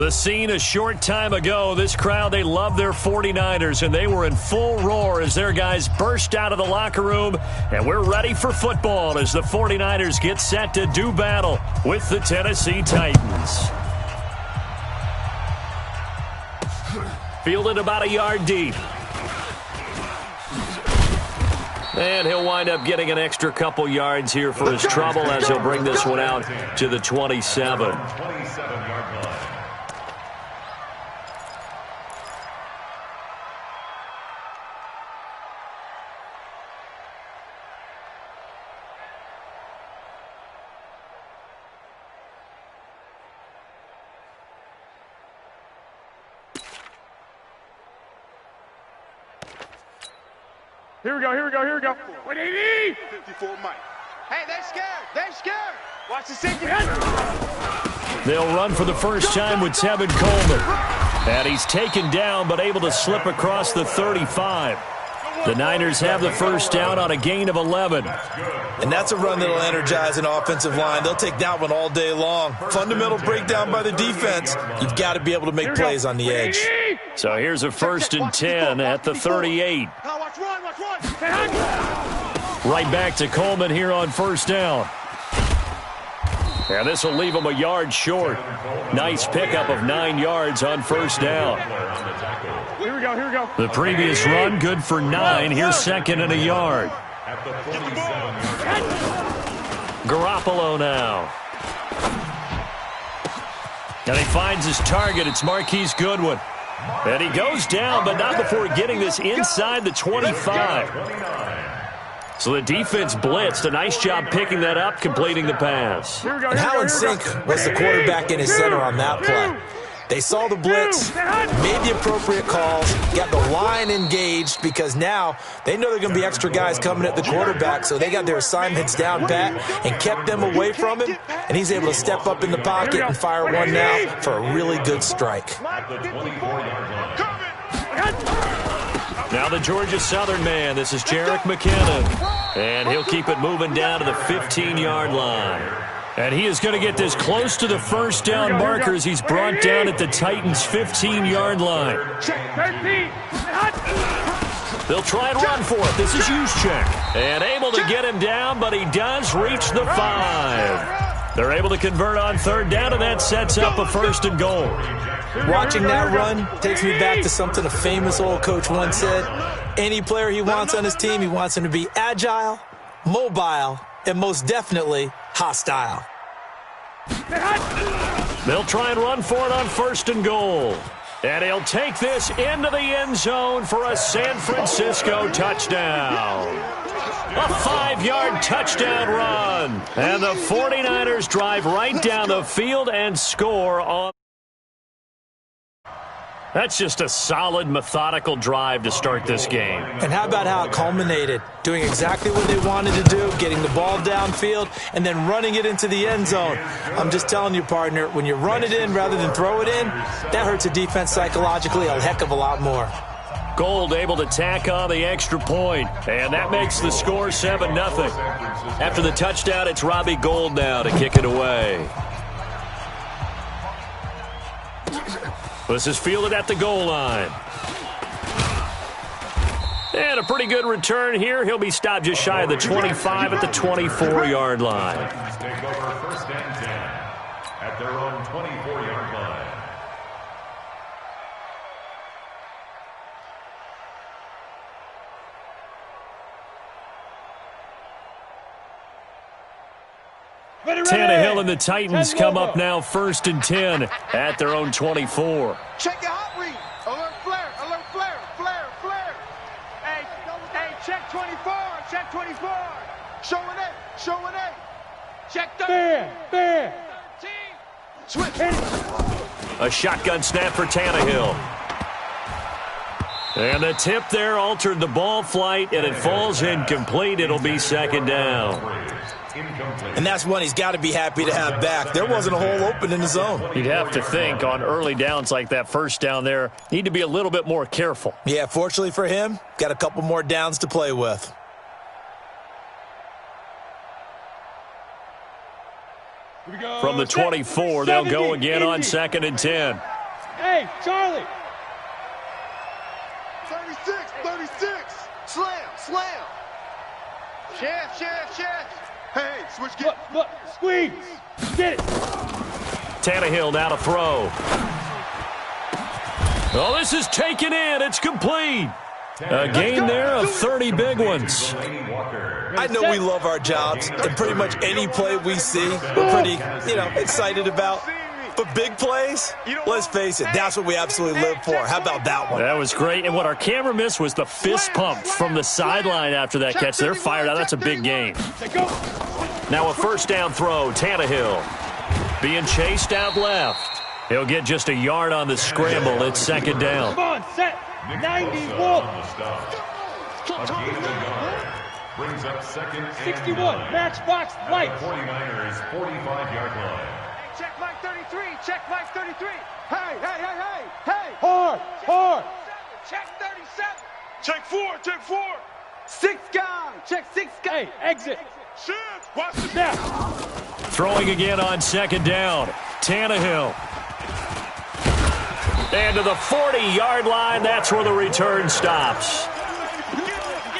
The scene a short time ago, this crowd, they love their 49ers, and they were in full roar as their guys burst out of the locker room, and we're ready for football as the 49ers get set to do battle with the Tennessee Titans. Fielded about a yard deep. And he'll wind up getting an extra couple yards here for his trouble as he'll bring this one out to the 27. Here we go, here we go, here we go. What do you need? 54 Mike. Hey, they're scared. They're scared. Watch the safety. They'll run for the first time with Tevin Coleman. And he's taken down but able to slip across the 35. The Niners have the first down on a gain of 11. And that's a run that'll energize an offensive line. They'll take that one all day long. Fundamental breakdown by the defense. You've got to be able to make plays on the edge. So here's a first and 10 at the 38. Right back to Coleman here on first down. And this will leave him a yard short. Nice pickup of 9 yards on first down. Here we go, here we go. The previous run, good for 9. Here's second and a yard. Garoppolo now. And he finds his target. It's Marquise Goodwin. And he goes down, but not before getting this inside the 25. So the defense blitzed. A nice job picking that up, completing the pass. And how in sync was the quarterback and his center on that play? They saw the blitz, made the appropriate calls, got the line engaged because now they know there are going to be extra guys coming at the quarterback, so they got their assignments down pat and kept them away from him, and he's able to step up in the pocket and fire one now for a really good strike. Now the Georgia Southern man. This is Jerick McKinnon. And he'll keep it moving down to the 15-yard line. And he is going to get this close to the first down marker as he's brought down at the Titans' 15-yard line. They'll try and run for it. This is Juszczyk. And able to get him down, but he does reach the 5. They're able to convert on third down, and that sets up a first and goal. Watching that run takes me back to something a famous old coach once said. Any player he wants on his team, he wants him to be agile, mobile, and most definitely hostile. They'll try and run for it on first and goal. And he'll take this into the end zone for a San Francisco touchdown. A 5-yard touchdown run. And the 49ers drive right down the field and score on. That's just a solid, methodical drive to start this game. And how about how it culminated? Doing exactly what they wanted to do, getting the ball downfield, and then running it into the end zone. I'm just telling you, partner, when you run it in rather than throw it in, that hurts a defense psychologically a heck of a lot more. Gold able to tack on the extra point, and that makes the score 7-0. After the touchdown, it's Robbie Gould now to kick it away. This is fielded at the goal line. And a pretty good return here. He'll be stopped just shy of the 25 at the 24-yard line. Take over first and 10 at their own 24-yard line. Tannehill and the Titans come up now first and 10 at their own 24. Check your hot read. Alert flare, alert flare, flare, flare. Hey, check 24, check 24. Showing it, showing it. Check 30. Fair. 13. Switch. A shotgun snap for Tannehill. And the tip there altered the ball flight, and it falls incomplete. It'll be second down. And that's one he's got to be happy to have back. There wasn't a hole open in the zone. You'd have to think on early downs like that first down there, need to be a little bit more careful. Yeah, fortunately for him, got a couple more downs to play with. From the 24, they'll go again on 2nd and 10. Hey, Charlie. 36. Slam. Chef. Hey, switch get. Look, squeeze. Get it. Tannehill now to throw. Oh, this is taken in. It's complete. A gain there of 30 big ones. I know we love our jobs, and pretty much any play we see, we're pretty, excited about. But big plays, let's face it, that's what we absolutely live for. How about that one? That was great. And what our camera missed was the fist pump from the sideline after that catch. They're fired out. That's a big game. Now a first down throw, Tannehill. Being chased out left. He'll get just a yard on the scramble. It's 2nd down. Come on, set. 91. Brings up 2nd and 61. 9. Matchbox light. 49ers 45-yard line. Check Mike 33. Hey. Hard. Check 37. Check 4. 6 guy. Check 6 guy. Hey, exit. Shit. Watch the Snap. Throwing again on 2nd down. Tannehill. And to the 40-yard line, that's where the return stops.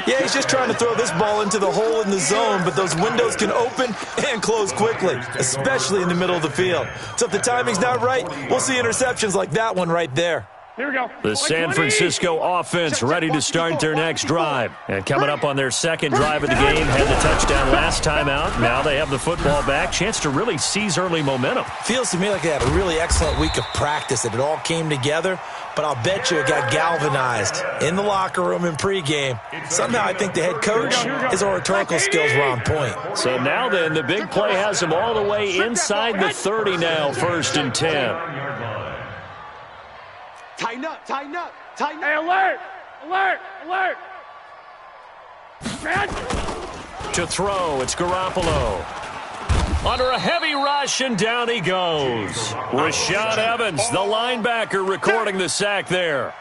Yeah, he's just trying to throw this ball into the hole in the zone, but those windows can open and close quickly, especially in the middle of the field. So if the timing's not right, we'll see interceptions like that one right there. Here we go. The San Francisco offense ready to start their next drive. And coming up on their 2nd drive of the game, had the touchdown last time out. Now they have the football back. Chance to really seize early momentum. Feels to me like they had a really excellent week of practice, that it all came together. But I'll bet you it got galvanized in the locker room in pregame. Somehow I think the head coach, his oratorical skills were on point. So now then, the big play has him all the way inside the 30 now, 1st and 10. Tighten up. Hey, alert. To throw, it's Garoppolo. Under a heavy rush, and down he goes. Rashad Evans, the linebacker, recording the sack there.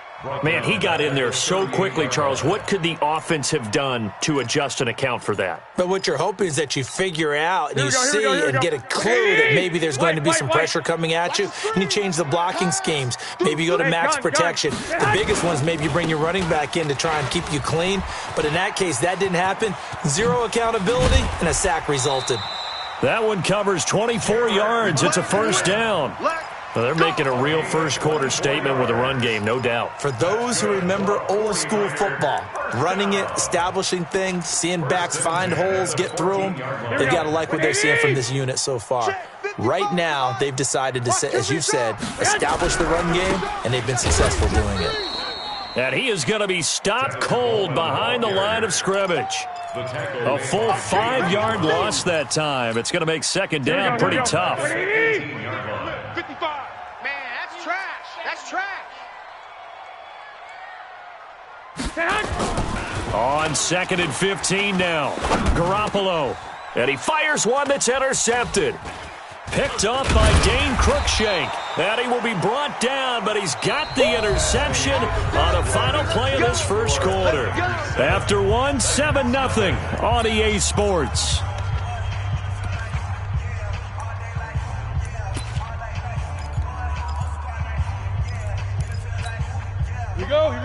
Man, he got in there so quickly, Charles. What could the offense have done to adjust and account for that? But what you're hoping is that you figure out and you see and get a clue that maybe there's going to be some pressure coming at you, and you change the blocking schemes. Maybe you go to max protection. The biggest one is maybe you bring your running back in to try and keep you clean. But in that case, that didn't happen. Zero accountability, and a sack resulted. That one covers 24 yards. It's a first down. Well, they're making a real first-quarter statement with a run game, no doubt. For those who remember old-school football, running it, establishing things, seeing backs find holes, get through them, they've got to like what they're seeing from this unit so far. Right now, they've decided to, as you said, establish the run game, and they've been successful doing it. And he is going to be stopped cold behind the line of scrimmage. A full 5-yard loss that time. It's going to make 2nd down pretty tough. 55. Man, that's trash. On 2nd and 15 now. Garoppolo. And he fires one that's intercepted. Picked up by Dane Cruikshank. And he will be brought down, but he's got the interception on the final play of this first quarter. After one, 7-0 on EA Sports.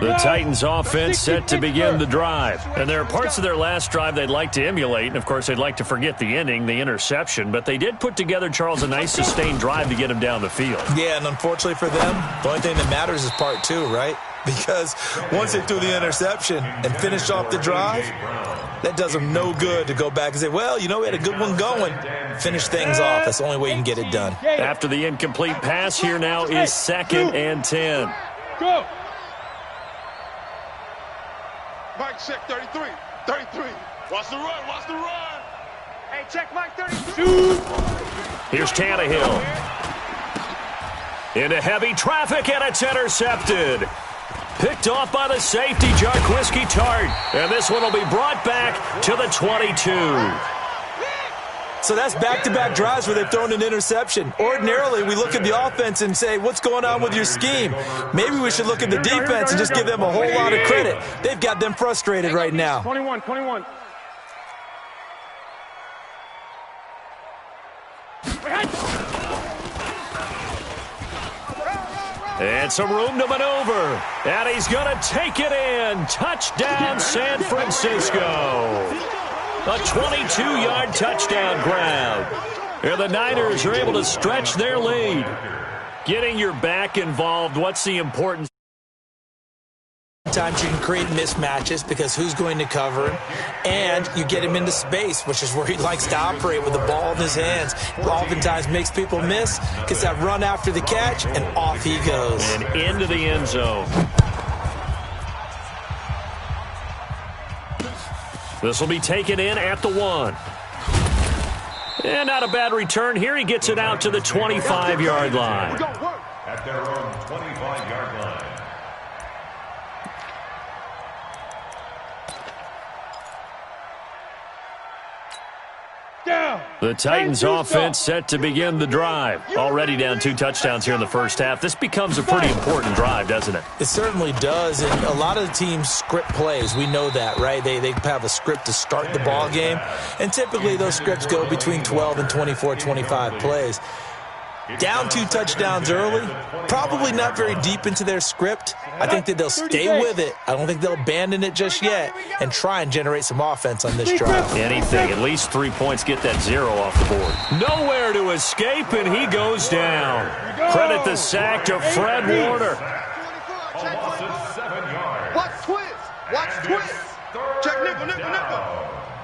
The Titans offense set to begin the drive. And there are parts of their last drive they'd like to emulate. And, of course, they'd like to forget the ending, the interception. But they did put together, Charles, a nice sustained drive to get him down the field. Yeah, and unfortunately for them, the only thing that matters is part 2, right? Because once they threw the interception and finished off the drive, that does them no good to go back and say, well, we had a good one going. Finish things off. That's the only way you can get it done. After the incomplete pass, here now is 2nd and 10. Go. Mike, check 33. Watch the run. Hey, check Mike 33. Here's Tannehill. Into heavy traffic, and it's intercepted. Picked off by the safety, Jarquiski Tart. And this one will be brought back to the 22. So that's back-to-back drives where they've thrown an interception. Ordinarily, we look at the offense and say, what's going on with your scheme? Maybe we should look at the defense and just give them a whole lot of credit. They've got them frustrated right now. 21. And some room to maneuver. And he's going to take it in. Touchdown, San Francisco. A 22-yard touchdown grab. And the Niners are able to stretch their lead. Getting your back involved, what's the importance? Sometimes you can create mismatches because who's going to cover him, and you get him into space, which is where he likes to operate with the ball in his hands. Oftentimes makes people miss, gets that run after the catch, and off he goes. And into the end zone. This will be taken in at the 1. And not a bad return here. He gets it out to the 25-yard line. At their own 25-yard line. The Titans offense set to begin the drive. Already down 2 touchdowns here in the first half. This becomes a pretty important drive, doesn't it? It certainly does, and a lot of the teams script plays. We know that, right? They have a script to start the ball game, and typically those scripts go between 12 and 24, 25 plays. Down 2 touchdowns early, probably not very deep into their script. I think that they'll stay with it. I don't think they'll abandon it just yet and try and generate some offense on this drive. Anything, at least 3 points, get that 0 off the board. Nowhere to escape, and he goes down. Credit the sack to Fred Warner. Almost at 7 yards. Watch twist. Watch twist. Check nickel, nickel, nickel.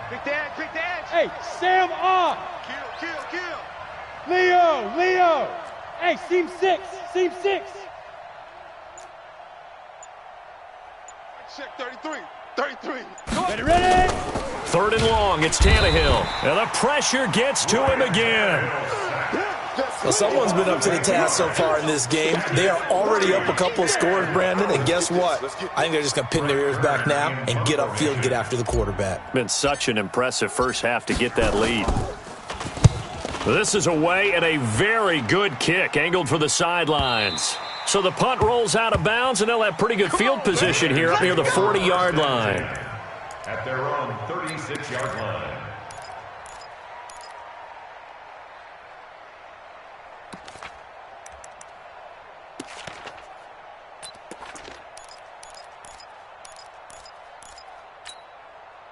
Pick the edge, pick the edge. Hey, Sam off. Kill, kill, kill. Leo. Hey, seam 6. Check 33. Ready? 3rd and long, it's Tannehill. And the pressure gets to him again. Well, someone's been up to the task so far in this game. They are already up a couple of scores, Brandon, and guess what? I think they're just going to pin their ears back now and get upfield and get after the quarterback. Been such an impressive first half to get that lead. This is away and a very good kick, angled for the sidelines. So the punt rolls out of bounds, and they'll have pretty good field position here up near the 40-yard line. At their own 36-yard line.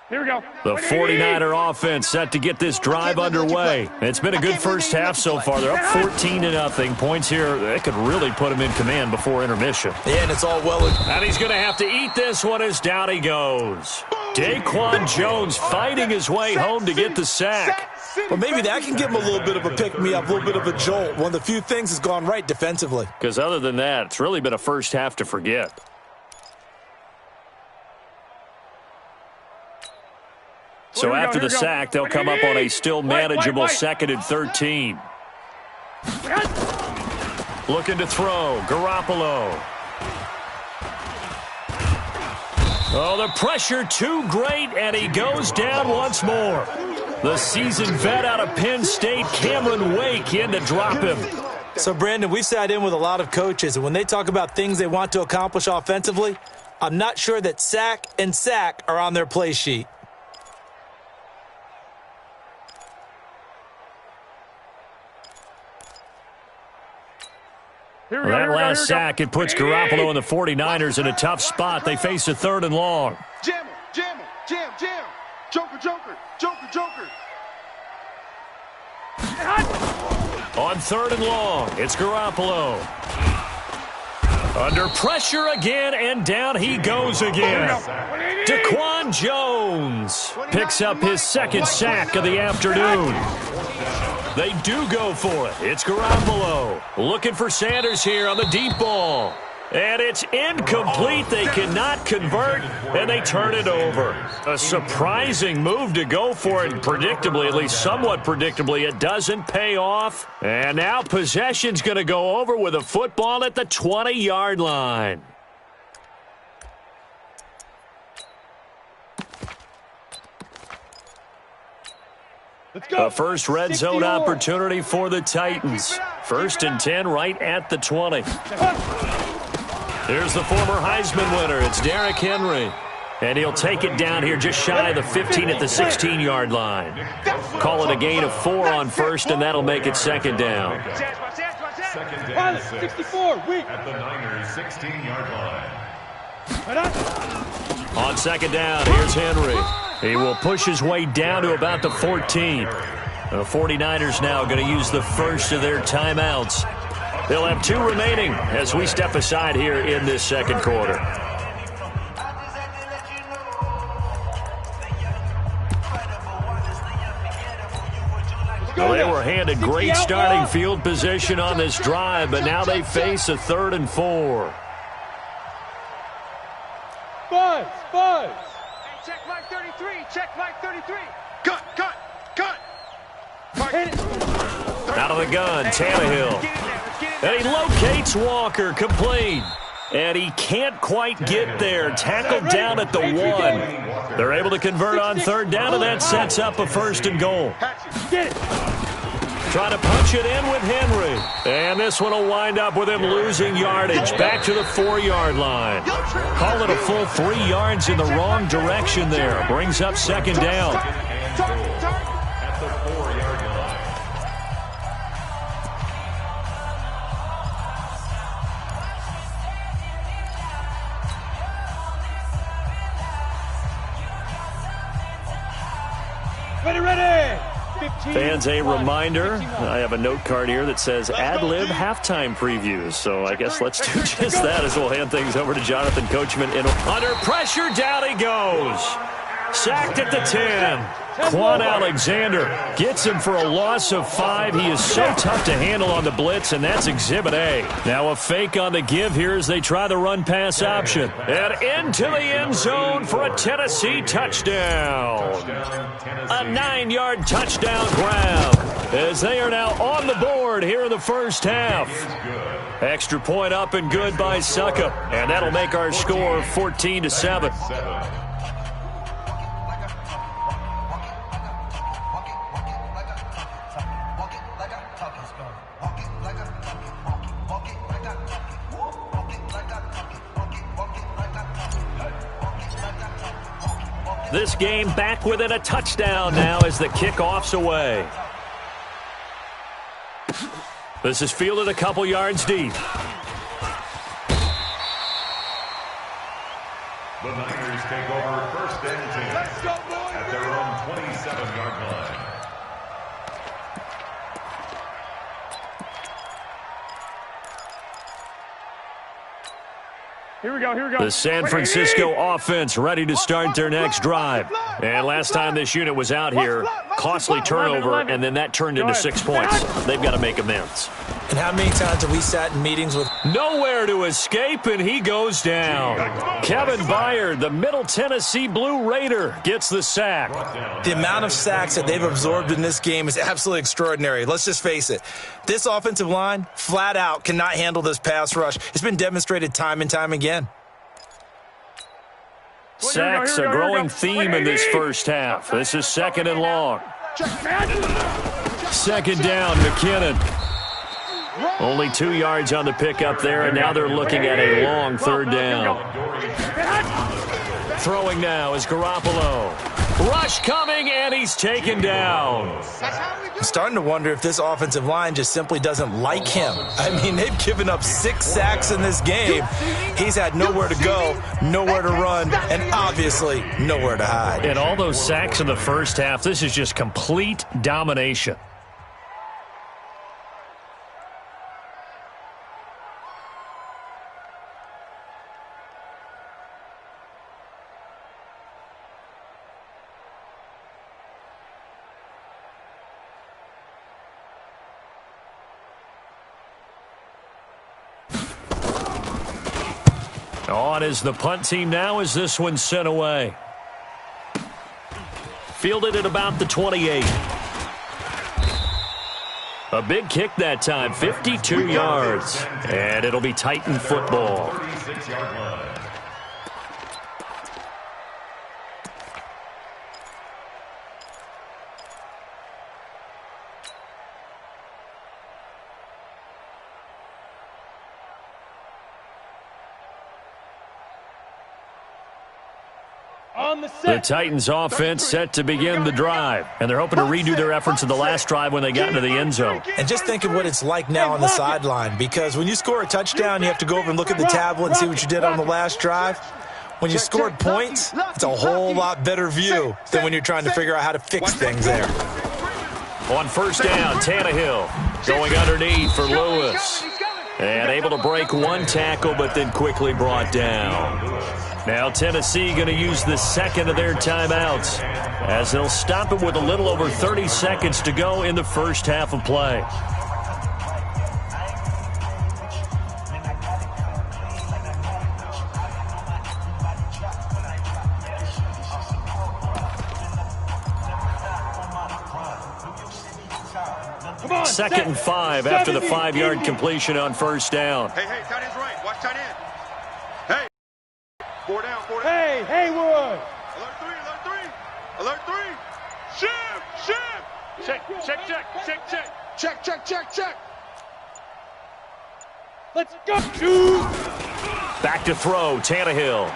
Here we go. The 49er offense set to get this drive underway. It's been a good first half so far. They're up 14-0. Points here, they could really put them in command before intermission. Yeah, and it's all well. And he's going to have to eat this one as down he goes. Daquan Jones fighting his way home to get the sack. Well, maybe that can give him a little bit of a pick-me-up, a little bit of a jolt. One of the few things has gone right defensively. Because other than that, it's really been a first half to forget. So after the sack, they'll come up on a still manageable 2nd and 13. Looking to throw, Garoppolo. Oh, the pressure too great, and he goes down once more. The seasoned vet out of Penn State, Cameron Wake, in to drop him. So, Brandon, we've sat in with a lot of coaches, and when they talk about things they want to accomplish offensively, I'm not sure that sack and sack are on their play sheet. That last sack, it puts Garoppolo and the 49ers in a tough spot. They face a 3rd and long. Jam. Joker. On 3rd and long, it's Garoppolo. Under pressure again, and down he goes again. Daquan Jones picks up his 2nd sack of the afternoon. They do go for it. It's Garoppolo looking for Sanders here on the deep ball. And it's incomplete. They cannot convert, and they turn it over. A surprising move to go for it. Predictably, at least somewhat predictably, it doesn't pay off. And now possession's going to go over with a football at the 20-yard line. A first red zone opportunity for the Titans. 1st and 10 right at the 20. Here's the former Heisman winner. It's Derrick Henry. And he'll take it down here just shy of the 15 at the 16-yard line. Call it a gain of 4 on 1st, and that'll make it 2nd down. Second and Pilot, 6. 64, weak. At the Niners' 16-yard line. Right on. On second down, here's Henry. He will push his way down to about the 14. The 49ers now going to use the first of their timeouts. They'll have 2 remaining as we step aside here in this second quarter. Well, they were handed great starting field position on this drive, but now they face a 3rd and 4. Buzz. Hey, check Mike 33. Check Mike 33. Cut. Hit it. Out of the gun, Tannehill. And he locates Walker, complete. And he can't quite get there. Tackled down at the 1. They're able to convert on 3rd down, and that sets up a 1st and goal. Get it. Trying to punch it in with Henry. And this one will wind up with him losing yardage. Back to the 4-yard line. Call it a full 3 yards in the wrong direction there. Brings up 2nd down. At the 4-yard line. Ready. 15. Fans, a reminder, I have a note card here that says ad-lib halftime previews. So I guess let's do just that as we'll hand things over to Jonathan Coachman. Under pressure, down he goes. Sacked at the 10. Quan Alexander gets him for a loss of 5. He is so tough to handle on the blitz, and that's Exhibit A. Now a fake on the give here as they try the run-pass option. And into the end zone for a Tennessee touchdown. A 9-yard touchdown grab as they are now on the board here in the first half. Extra point up and good by Suckup, and that'll make our score 14-7. This game back within a touchdown now as the kickoff's away. This is fielded a couple yards deep. The Niners take over 1st and 10 at their own 27-yard line. Here we go. The San Francisco offense ready to start their next drive. And last time this unit was out here, costly turnover, and then that turned into 6 points. They've got to make amends. And how many times have we sat in meetings with... Nowhere to escape, and he goes down. Kevin Byard, the Middle Tennessee Blue Raider, gets the sack. The amount of sacks that they've absorbed in this game is absolutely extraordinary. Let's just face it. This offensive line, flat out, cannot handle this pass rush. It's been demonstrated time and time again. Sacks, a growing theme in this first half. This is 2nd and long. 2nd down, McKinnon. Only 2 yards on the pickup there, and now they're looking at a long 3rd down. Throwing now is Garoppolo. Rush coming, and he's taken down. I'm starting to wonder if this offensive line just simply doesn't like him. I mean, they've given up 6 sacks in this game. He's had nowhere to go, nowhere to run, and obviously nowhere to hide. And all those sacks in the first half, this is just complete domination. On is the punt team now as this one's sent away. Fielded at about the 28. A big kick that time, 52 yards. And it'll be Titan football. 36-yard line. On the The set. Titans offense set to begin the drive, and they're hoping to redo their efforts in the last drive when they got into the end zone. And just think of what it's like now on the sideline, because when you score a touchdown, you have to go over and look at the tablet and see what you did on the last drive. When you scored points, it's a whole lot better view than when you're trying to figure out how to fix things there. On first down, Tannehill going underneath for Lewis. And able to break one tackle, but then quickly brought down. Now Tennessee going to use the second of their timeouts as they'll stop it with a little over 30 seconds to go in the first half of play. Second and 5 after the 5-yard completion on first down. Hey, tight end's right. Watch tight end. Hey. 4 down. Hey, Haywood. Alert 3. Check. Let's go. Two. Back to throw, Tannehill.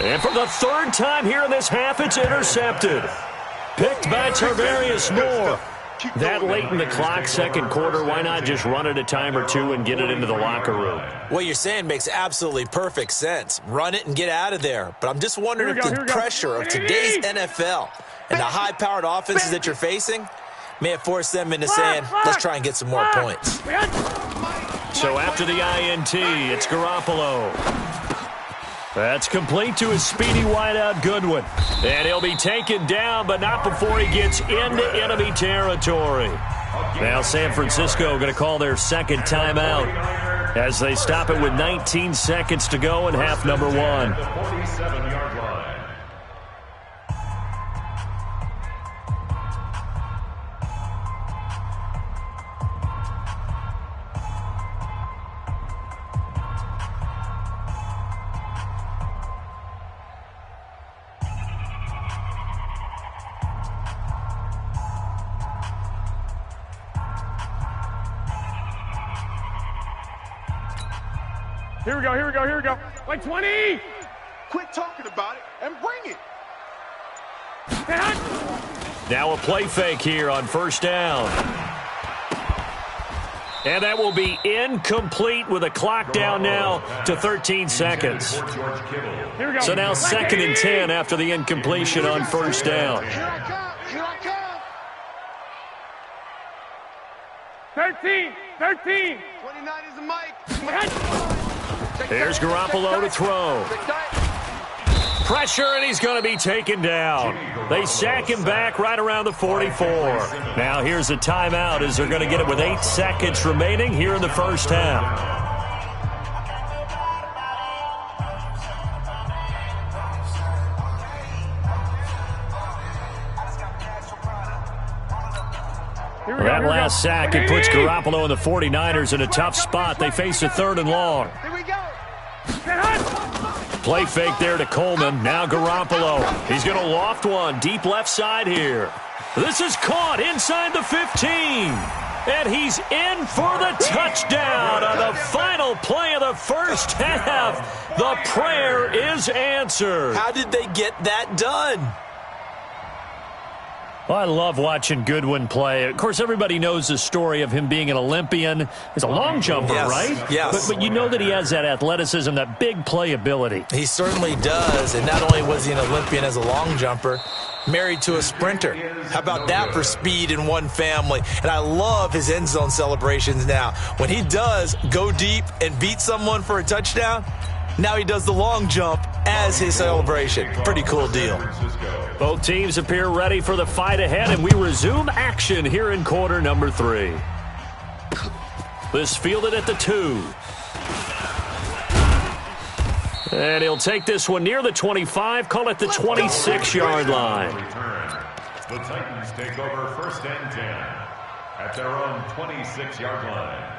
And for the third time here in this half, it's intercepted. Picked by Tarvarius Moore. That late in the clock, second quarter, why not just run it a time or two and get it into the locker room? What you're saying makes absolutely perfect sense. Run it and get out of there. But I'm just wondering if the pressure of today's NFL and the high-powered offenses that you're facing may have forced them into saying, let's try and get some more points. So after the INT, it's Garoppolo. That's complete to his speedy wideout Goodwin. And he'll be taken down, but not before he gets into enemy territory. Now San Francisco going to call their second timeout as they stop it with 19 seconds to go in half number 1. 47-yard line. Here we go. Like 20. Quit talking about it and bring it. Now a play fake here on first down. And that will be incomplete with a clock down now to 13 seconds. So now second and 10 after the incompletion on first down. Here I come. 13. 29 is the mic. Here's Garoppolo to throw. Pressure, and he's going to be taken down. They sack him back right around the 44. Now here's a timeout as they're going to get it with 8 seconds remaining here in the first half. That last sack, it puts Garoppolo and the 49ers in a tough spot. They face a 3rd and long. Here we go. Play fake there to Coleman. Now Garoppolo. He's going to loft one deep left side here. This is caught inside the 15. And he's in for the touchdown on the final play of the first half. The prayer is answered. How did they get that done? Well, I love watching Goodwin play. Of course, everybody knows the story of him being an Olympian. He's a long jumper, right? Yes. But you know that he has that athleticism, that big play ability. He certainly does. And not only was he an Olympian as a long jumper, married to a sprinter. How about that for speed in one family? And I love his end zone celebrations now. When he does go deep and beat someone for a touchdown, now he does the long jump as his celebration. Pretty cool deal. Both teams appear ready for the fight ahead, and we resume action here in quarter number 3. This fielded at the 2. And he'll take this one near the 25, call it the 26-yard line. The Titans take over first and 10 at their own 26-yard line.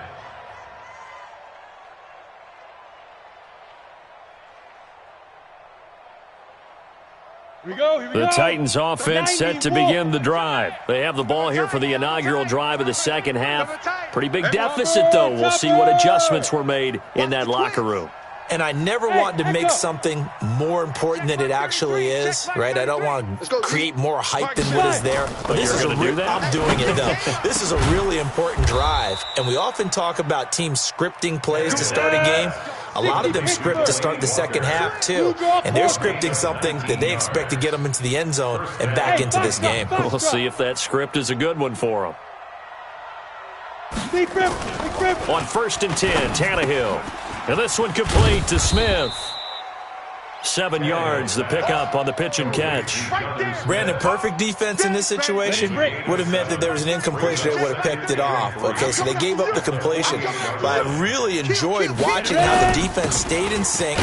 Here we go. The Titans offense set to begin the drive. They have the ball here for the inaugural drive of the second half. Pretty big deficit, though. We'll see what adjustments were made in that locker room. and I never want to make something more important than it actually is, right? I don't want to create more hype than what is there. But this is I'm doing it, though. This is a really important drive, and we often talk about teams scripting plays to start a game. A lot of them script to start the second half, too, and they're scripting something that they expect to get them into the end zone and back into this game. We'll see if that script is a good one for them. On 1st and 10, Tannehill. And this one complete to Smith. 7 yards, the pickup on the pitch and catch. Brandon, perfect defense in this situation would have meant that there was an incompletion. They would have picked it off. Okay, so they gave up the completion. But I really enjoyed watching how the defense stayed in sync,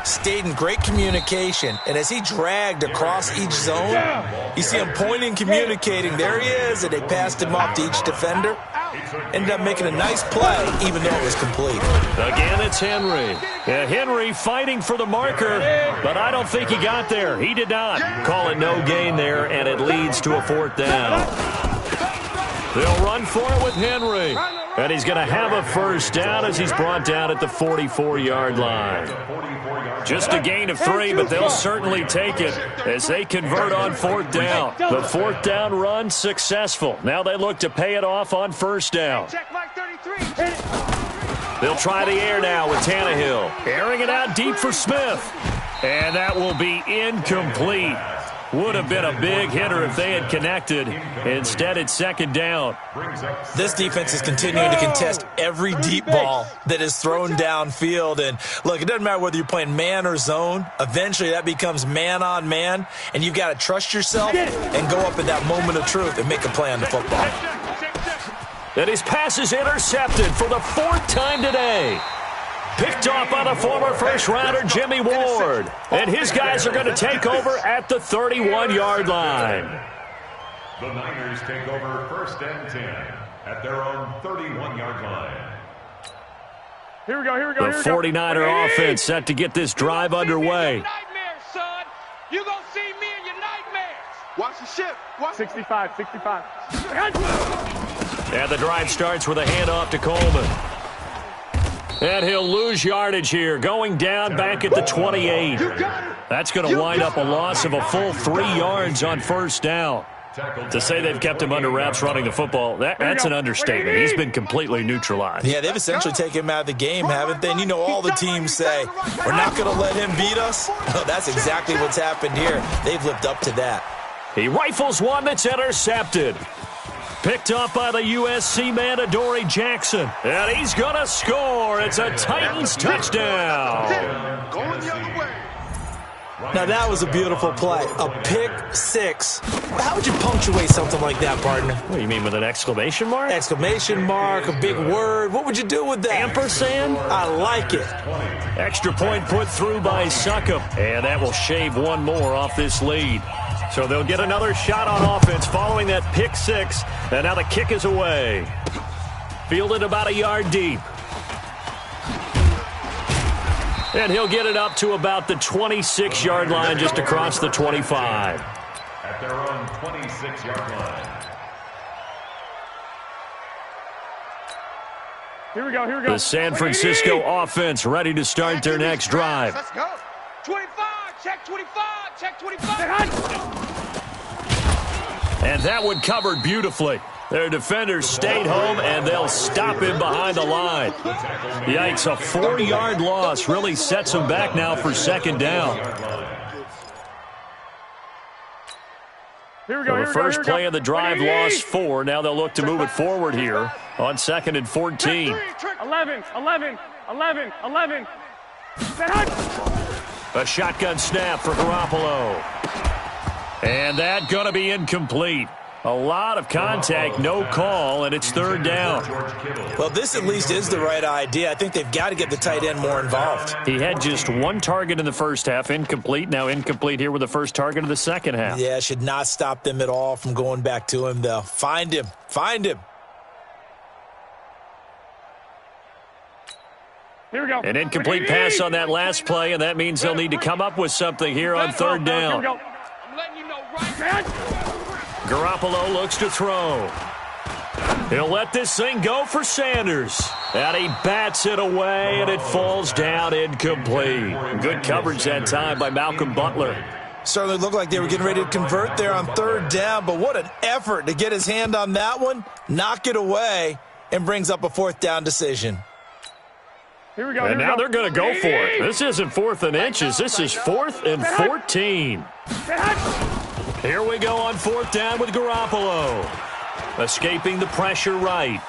stayed in great communication. And as he dragged across each zone, you see him pointing, communicating. There he is, and they passed him off to each defender. Ended up making a nice play, even though it was complete. Again, it's Henry. Yeah, Henry fighting for the marker, but I don't think he got there. He did not. Call it no gain there, and it leads to a 4th down. They'll run for it with Henry, and he's going to have a 1st down as he's brought down at the 44-yard line. Just a gain of 3, but they'll certainly take it as they convert on 4th down. The 4th down run successful. Now they look to pay it off on 1st down. They'll try the air now with Tannehill. Airing it out deep for Smith. And that will be incomplete. Would have been a big hitter if they had connected. Instead, it's 2nd down. This defense is continuing to contest every deep ball that is thrown downfield. And, look, it doesn't matter whether you're playing man or zone. Eventually, that becomes man-on-man. And you've got to trust yourself and go up at that moment of truth and make a play on the football. And his pass is intercepted for the 4th time today. Picked off by the former 1st-rounder Jimmy Ward. And his guys are going to take over at the 31-yard line. The Niners take over 1st and 10 at their own 31-yard line. Here we go. The 49er offense set to get this drive underway. Son. You gonna see me in your nightmares. Watch the ship. 65. And the drive starts with a handoff to Coleman. And he'll lose yardage here, going down back at the 28. That's going to wind up a loss of a full 3 yards on 1st down. To say they've kept him under wraps running the football, that's an understatement. He's been completely neutralized. Yeah, they've essentially taken him out of the game, haven't they? And you know all the teams say, we're not going to let him beat us. Well, that's exactly what's happened here. They've lived up to that. He rifles one that's intercepted. Picked up by the USC man, Adoree Jackson. And he's going to score. It's a Titans touchdown. Going the other way. Now, that was a beautiful play. A pick 6. How would you punctuate something like that, partner? What do you mean, with an exclamation mark? Exclamation mark, a big word. What would you do with that? Ampersand? I like it. Extra point put through by Succop. And that will shave one more off this lead. So they'll get another shot on offense following that pick 6. And now the kick is away. Fielded about a yard deep. And he'll get it up to about the 26-yard line, just across the 25. At their own 26-yard line. Here we go. The San Francisco offense ready to start their next drive. Let's go. 25. Check 25. Check 25. And that one covered beautifully. Their defenders stayed home, and they'll stop him behind the line. Yikes, a 4-yard loss really sets them back now for 2nd down. Here we go. The first play of the drive lost 4. Now they'll look to move it forward here on 2nd and 14. 11. A shotgun snap for Garoppolo. And that going to be incomplete. A lot of contact, no call, and it's 3rd down. Well, this at least is the right idea. I think they've got to get the tight end more involved. He had just 1 target in the first half, incomplete. Now incomplete here with the first target of the second half. Yeah, should not stop them at all from going back to him, though. Find him. Here we go. An incomplete pass on that last play, and that means they'll need to come up with something here on 3rd down. Here we go. I'm letting you know right. Garoppolo looks to throw. He'll let this thing go for Sanders. And he bats it away, and it falls down incomplete. Good coverage that time by Malcolm Butler. Certainly looked like they were getting ready to convert there on third down, but what an effort to get his hand on that one, knock it away, and brings up a fourth down decision. Here we go. And now they're going to go for it. This isn't 4th and inches. This is 4th and 14. Here we go on 4th down with Garoppolo. Escaping the pressure right.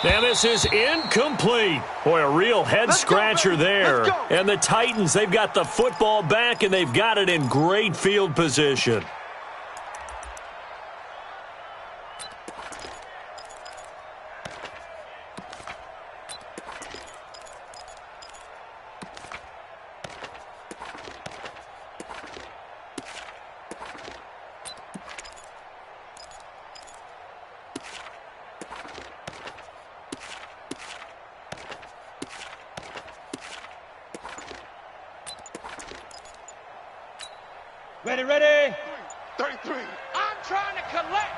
And this is incomplete. Boy, a real head-scratcher there. And the Titans, they've got the football back, and they've got it in great field position. Ready. 33. I'm trying to collect.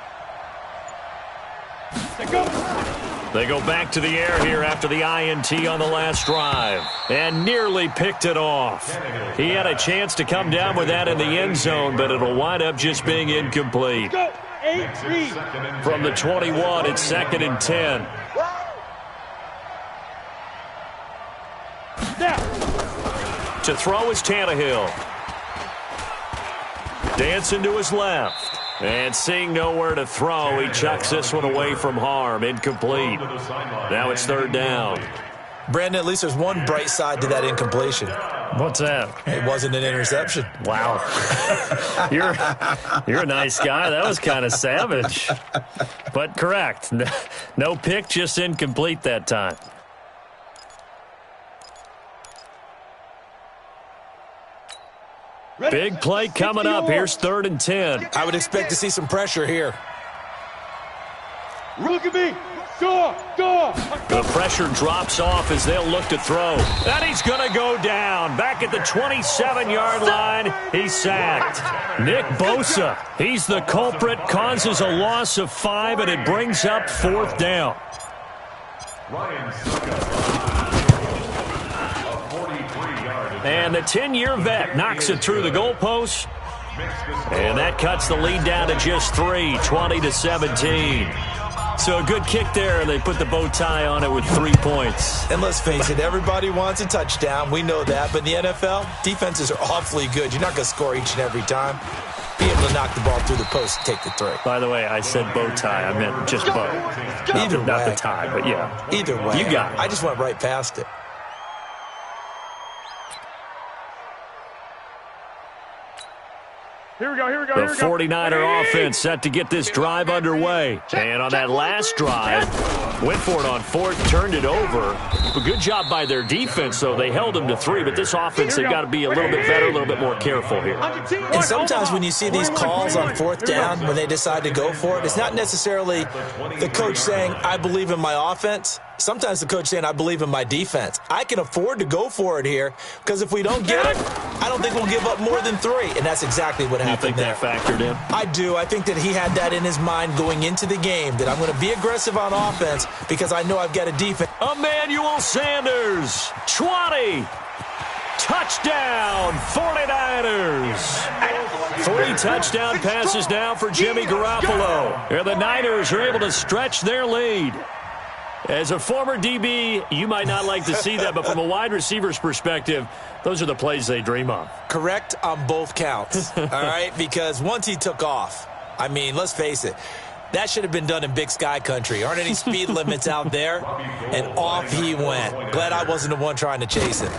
They go back to the air here after the INT on the last drive. And nearly picked it off. He had a chance to come down with that in the end zone, but it'll wind up just being incomplete. Go. 8-3. From the 21, it's 2nd and 10. Now. To throw is Tannehill. Dancing to his left. And seeing nowhere to throw, he chucks this one away from harm. Incomplete. Now it's 3rd down. Brandon, at least there's one bright side to that incompletion. What's that? It wasn't an interception. Wow. You're a nice guy. That was kind of savage. But correct. No pick, just incomplete that time. Big play coming up. Here's 3rd and 10. I would expect to see some pressure here. Look at me. Go. The pressure drops off as they'll look to throw. And he's going to go down. Back at the 27-yard line, he's sacked. Nick Bosa, he's the culprit, causes a loss of 5, and it brings up 4th down. And the 10-year vet knocks it through the goalpost. And that cuts the lead down to just 3, 20-17. So a good kick there, and they put the bow tie on it with 3 points. And let's face it, everybody wants a touchdown. We know that. But in the NFL, defenses are awfully good. You're not going to score each and every time. Be able to knock the ball through the post and take the 3. By the way, I said bow tie. I meant just bow. Either way. Not the tie, but yeah. Either way. You got it. I just went right past it. Here we go. The 49er offense set to get this drive underway. And on that last drive, went for it on 4th, turned it over. A good job by their defense, though. They held them to 3, but this offense, they've got to be a little bit better, a little bit more careful here. And sometimes when you see these calls on 4th down, when they decide to go for it, it's not necessarily the coach saying, I believe in my offense. Sometimes the coach saying, I believe in my defense. I can afford to go for it here because if we don't get it, I don't think we'll give up more than 3. And that's exactly what happened there. You think that factored in? I do. I think that he had that in his mind going into the game, that I'm going to be aggressive on offense because I know I've got a defense. Emmanuel Sanders, 20. Touchdown, 49ers. 3 touchdown passes now for Jimmy Garoppolo. And the Niners are able to stretch their lead. As a former DB, you might not like to see that, but from a wide receiver's perspective, those are the plays they dream of. Correct on both counts, all right? Because once he took off, I mean, let's face it, that should have been done in Big Sky country. Aren't any speed limits out there? And off he went. Glad I wasn't the one trying to chase him.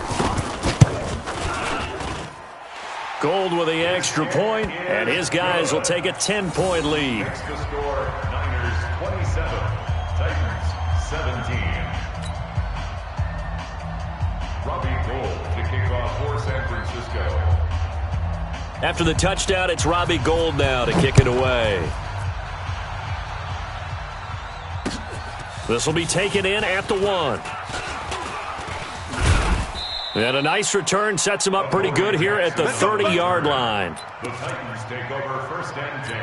Gold with the extra point, and his guys will take a 10-point lead. Next to score, Niners 27, Titans 17. Robbie Gould to kick off for San Francisco. After the touchdown, it's Robbie Gould now to kick it away. This will be taken in at the 1. And a nice return sets him up pretty good here at the 30-yard line. The Titans take over 1st and 10.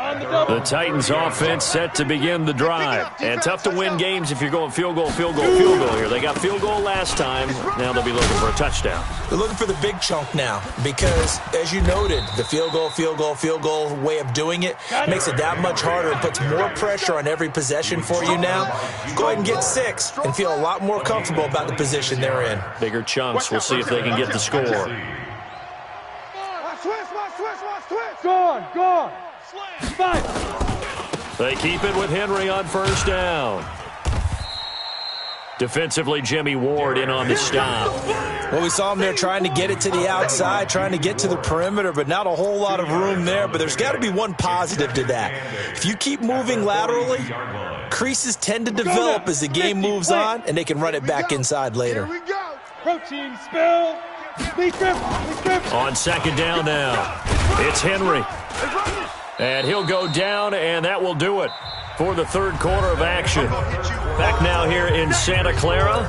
The Titans offense set to begin the drive. And tough to win games if you're going field goal here. They got field goal last time. Now they'll be looking for a touchdown. They're looking for the big chunk now because, as you noted, the field goal way of doing it makes it that much harder and puts more pressure on every possession for you now. Go ahead and get 6 and feel a lot more comfortable about the position they're in. Bigger chunks. We'll see if they can get the score. Go on. They keep it with Henry on first down. Defensively, Jimmy Ward in on the stop. Well, we saw him there trying to get it to the outside, trying to get to the perimeter, but not a whole lot of room there. But there's got to be one positive to that. If you keep moving laterally, creases tend to develop as the game moves on, and they can run it back inside later. Protein spill. On second down now, it's Henry. And he'll go down, and that will do it for the third quarter of action. Back now here in Santa Clara.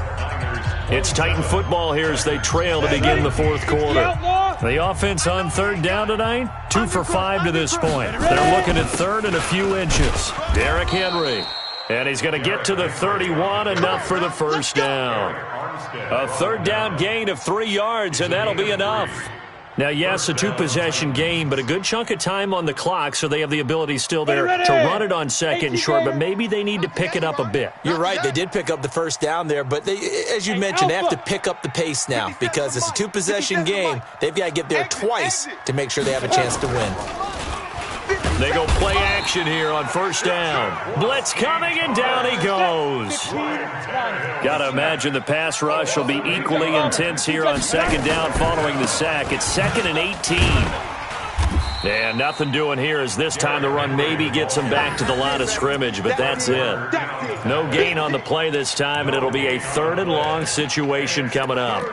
It's Titan football here as they trail to begin the fourth quarter. The offense on third down tonight, 2 for 5 to this point. They're looking at third and a few inches. Derrick Henry. And he's going to get to the 31, enough for the first down. A third down gain of 3 yards, and that'll be enough. Now, yes, a 2-possession game, but a good chunk of time on the clock, so they have the ability still there to run it on second and short, but maybe they need to pick it up a bit. You're right. They did pick up the first down there, but they, as you mentioned, they have to pick up the pace now because it's a 2-possession game. They've got to get there twice to make sure they have a chance to win. They go play action here on first down. Blitz coming, and down he goes. Got to imagine the pass rush will be equally intense here on second down following the sack. It's 2nd and 18. And nothing doing here as this time the run maybe gets them back to the line of scrimmage, but that's it. No gain on the play this time, and it'll be a 3rd and long situation coming up.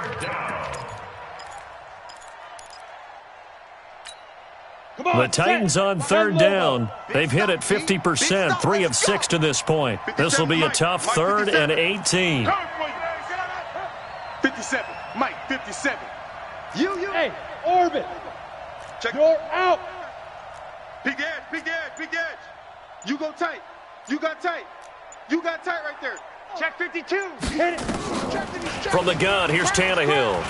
The Titans on third down. They've hit it 50%, 3 of 6 to this point. This will be a tough 3rd and 18. 57, Mike, 57. Hey, Orbit. Check. You're out. Big edge. You go tight. You got tight right there. Check 52. Hit it. From the gun, here's Tannehill.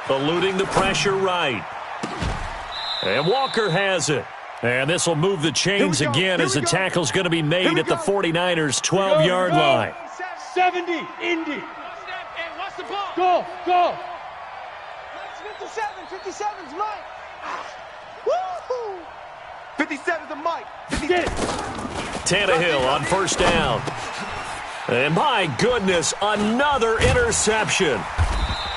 Eluding the pressure right. And Walker has it. And this will move the chains again as the tackle's going to be made at the 49ers' 12-yard line. 70, Indy. And what's the ball? Go. 57's Mike. Woo-hoo. 57's the Mike. Get it. Tannehill on first down. And my goodness, another interception.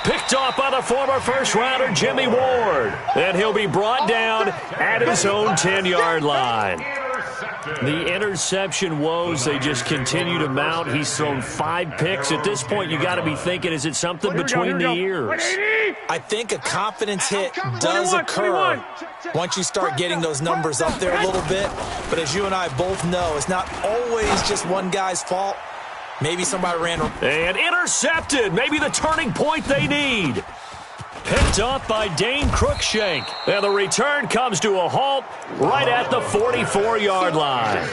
Picked off by the former first-rounder Jimmy Ward. And he'll be brought down at his own 10-yard line. The interception woes, they just continue to mount. He's thrown 5 picks. At this point, you got to be thinking, is it something between the ears? I think a confidence hit does occur once you start getting those numbers up there a little bit. But as you and I both know, it's not always just one guy's fault. Maybe somebody ran. And intercepted. Maybe the turning point they need. Picked off by Dane Cruikshank. And the return comes to a halt right at the 44-yard line.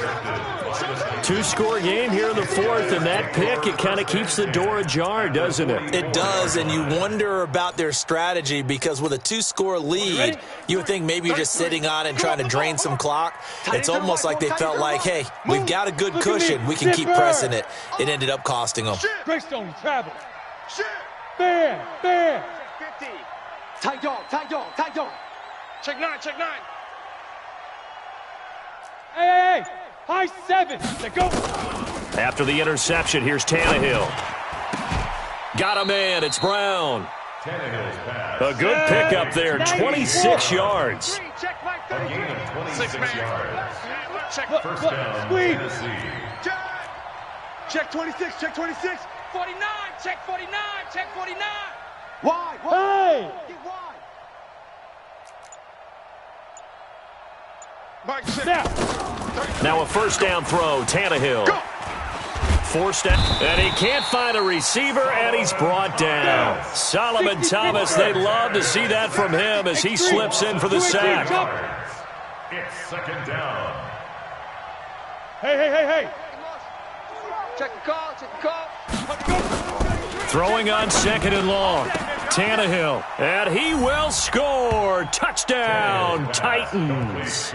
2-score game here in the fourth, and that pick, it kind of keeps the door ajar, doesn't it? It does, and you wonder about their strategy because with a 2-score lead, you would think maybe you're just sitting on it and trying to drain some clock. It's almost like they felt like, hey, we've got a good cushion. We can keep pressing it. It ended up costing them. Greystone, travel. Fair. 50. Tight dog. Check 9. Hey. High 7. Let's go. After the interception, here's Tannehill. Got a man. It's Brown. A good pickup there. 26 yards. Check Mike. A gain of 26 yards. Check. First down, Squeeze. Tennessee. Check 26. 49. Check 49. Wide. Hey. Get wide. Mike, check. Now a first down throw. Tannehill. Forced out. And he can't find a receiver, and he's brought down. Solomon Thomas, they'd love to see that from him as he slips in for the sack. It's second down. Hey. Check the call, check the call. Throwing on second and long. Tannehill, and he will score. Touchdown, Titans.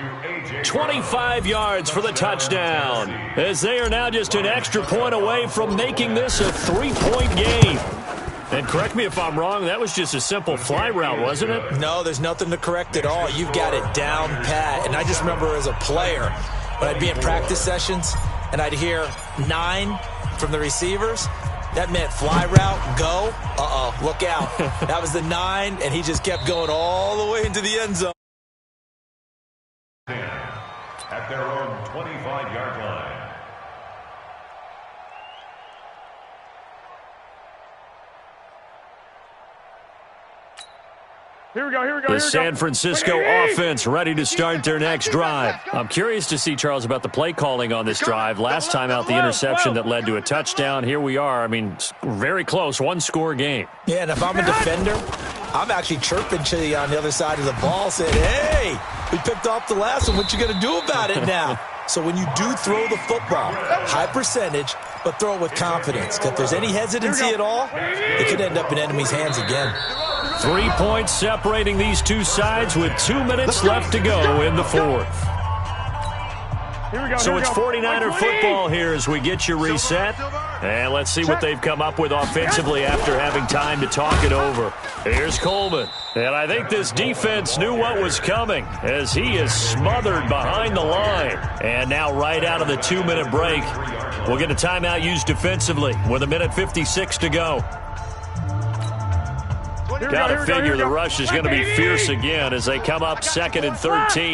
25 yards for the touchdown, as they are now just an extra point away from making this a 3-point game. And correct me if I'm wrong, that was just a simple fly route, wasn't it? No, there's nothing to correct at all. You've got it down pat. And I just remember as a player, when I'd be in practice sessions and I'd hear 9 from the receivers, that meant fly route, go. Look out. That was the 9, and he just kept going all the way into the end zone. At their own 25-yard line. Here we go. The San Francisco offense ready to start their next drive. I'm curious to see, Charles, about the play calling on this drive. Last time out, the interception that led to a touchdown. Here we are. I mean, very close, 1-score game. Yeah, and if I'm a defender, I'm actually chirping to you on the other side of the ball, saying, hey, we picked off the last one. What you going to do about it now? So when you do throw the football, high percentage, but throw it with confidence. If there's any hesitancy at all, it could end up in enemy's hands again. 3 points separating these two sides with 2 minutes left to go in the fourth. So it's 49er football here as we get you reset. And let's see what they've come up with offensively after having time to talk it over. Here's Coleman. And I think this defense knew what was coming as he is smothered behind the line. And now right out of the 2-minute break, we'll get a timeout used defensively with 1:56 to go. Got to figure the rush is going to be fierce again as they come up 2nd and 13.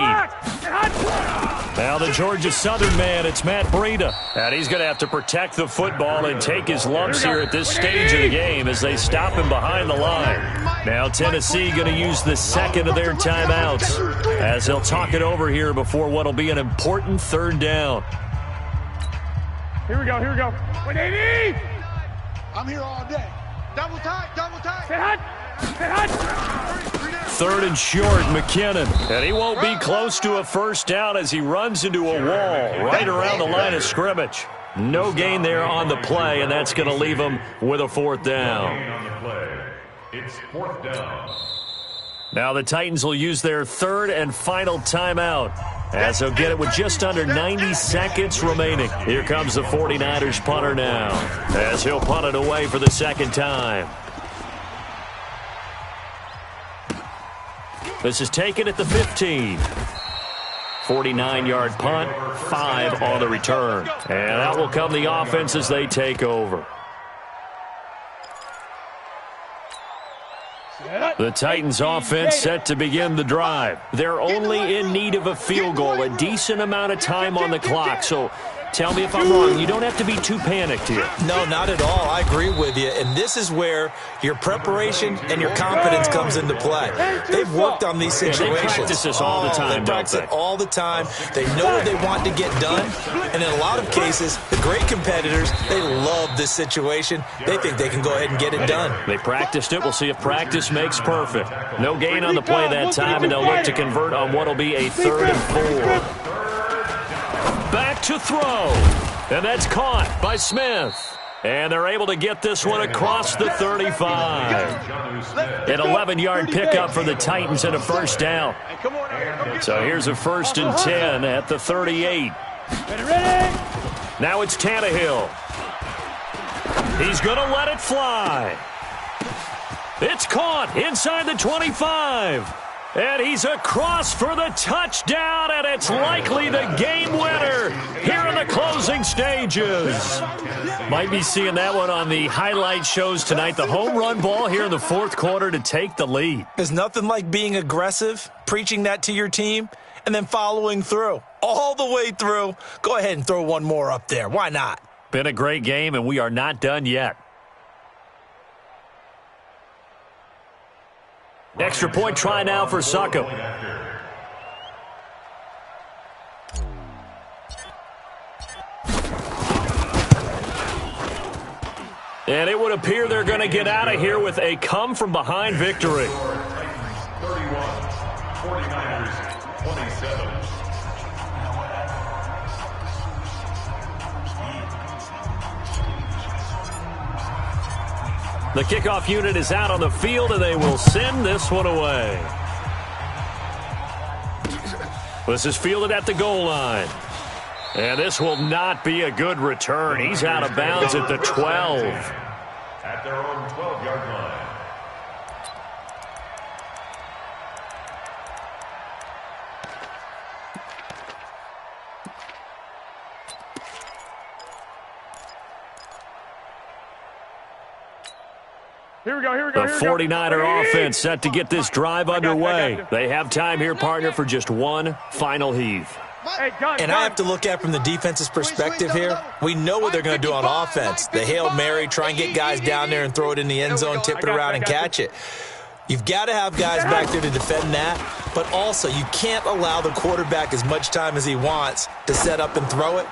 Now the Georgia Southern man, it's Matt Breida. And he's going to have to protect the football and take his lumps here at this stage of the game as they stop him behind the line. Now Tennessee going to use the second of their timeouts as they'll talk it over here before what will be an important 3rd down. Here we go. 180. I'm here all day. Double tight. Sit hot. 3rd and short, McKinnon. And he won't be close to a first down as he runs into a wall right around the line of scrimmage. No gain there on the play, and that's going to leave him with a 4th down. It's 4th down. Now the Titans will use their 3rd and final timeout as they'll get it with just under 90 seconds remaining. Here comes the 49ers punter now as he'll punt it away for the 2nd time. This is taken at the 15. 49-yard punt, 5 on the return. And out will come the offense as they take over. The Titans offense set to begin the drive. They're only in need of a field goal, a decent amount of time on the clock. So tell me if I'm wrong. You don't have to be too panicked here. No, not at all. I agree with you. And this is where your preparation and your confidence comes into play. They've worked on these situations. They practice this all the time, They practice it all the time. They know what they want to get done. And in a lot of cases, the great competitors, they love this situation. They think they can go ahead and get it done. They practiced it. We'll see if practice makes perfect. No gain on the play that time, and they'll look to convert on what will be a 3rd and 4. Back to throw. And that's caught by Smith. And they're able to get this one across the 35. An 11-yard pickup for the Titans and a first down. So here's a 1st and 10 at the 38. Now it's Tannehill. He's going to let it fly. It's caught inside the 25. And he's across for the touchdown, and it's likely the game winner here in the closing stages. Might be seeing that one on the highlight shows tonight. The home run ball here in the 4th quarter to take the lead. There's nothing like being aggressive, preaching that to your team, and then following through. All the way through. Go ahead and throw one more up there. Why not? Been a great game, and we are not done yet. Extra point try now for Sacco. And it would appear they're going to get out of here with a come-from-behind victory. 31, 49ers 27. The kickoff unit is out on the field, and they will send this one away. This is fielded at the goal line. And this will not be a good return. He's out of bounds at the 12. At their own 12-yard line. Here we go, here we go, The here we go. 49er offense set to get this drive underway. They have time here, partner, for just one final heave. Hey, gun, And I have to look at it from the defense's perspective here. We know what they're going to do on offense. The Hail Mary, try and get guys down there and throw it in the end zone, tip it around and catch it. You've got to have guys back there to defend that, but also you can't allow the quarterback as much time as he wants to set up and throw it.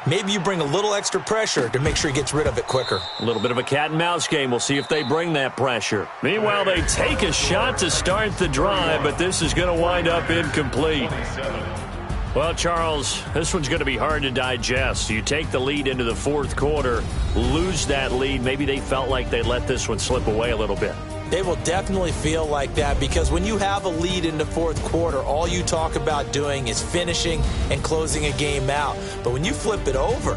Maybe you bring a little extra pressure to make sure he gets rid of it quicker. A little bit of a cat and mouse game. We'll see if they bring that pressure. Meanwhile, they take a shot to start the drive, but this is going to wind up incomplete. Well, Charles, this one's going to be hard to digest. You take the lead into the fourth quarter, lose that lead. Maybe they felt like they let this one slip away a little bit. They will definitely feel like that because when you have a lead in the fourth quarter, all you talk about doing is finishing and closing a game out. But when you flip it over,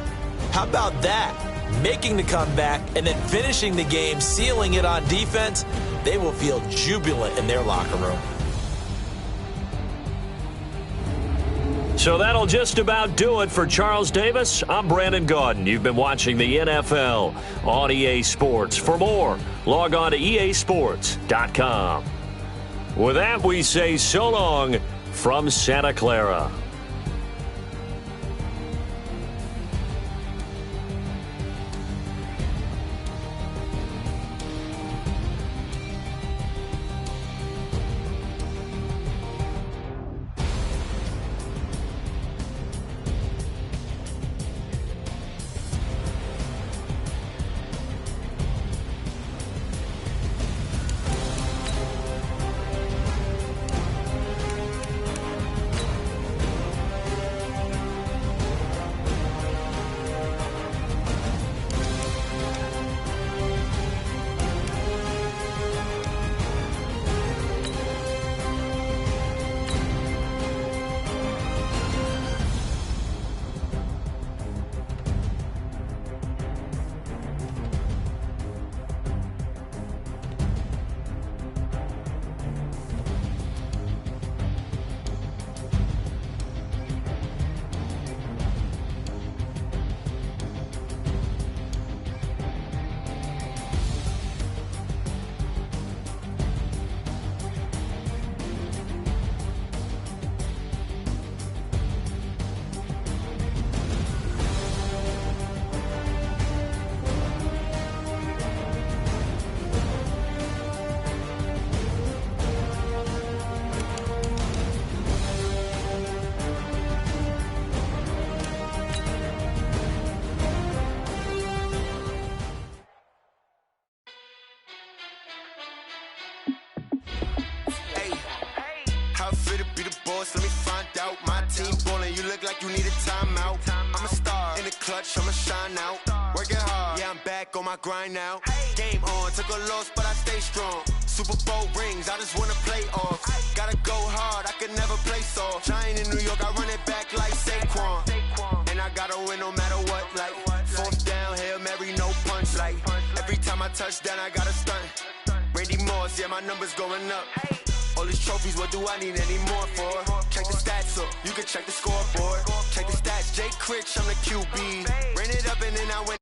how about that? Making the comeback and then finishing the game, sealing it on defense, they will feel jubilant in their locker room. So that'll just about do it for Charles Davis. I'm Brandon Gaudin. You've been watching the NFL on EA Sports. For more, log on to easports.com. With that, we say so long from Santa Clara. Let me find out. My team ballin', you look like you need a timeout. I'm a star in the clutch, I'ma shine out. Working hard, yeah, I'm back on my grind now. Game on, took a loss, but I stay strong. Super Bowl rings, I just wanna play off. Gotta go hard, I can never play soft. Giant in New York, I run it back like Saquon. And I gotta win no matter what, like fourth down, Hail Mary, no punch. Like every time I touch down, I gotta stunt. Randy Moss, yeah, my numbers going up. All these trophies, what do I need any more for? Check the stats up, you can check the scoreboard. Check the stats, Jay Critch, I'm the QB. Ran it up and then I went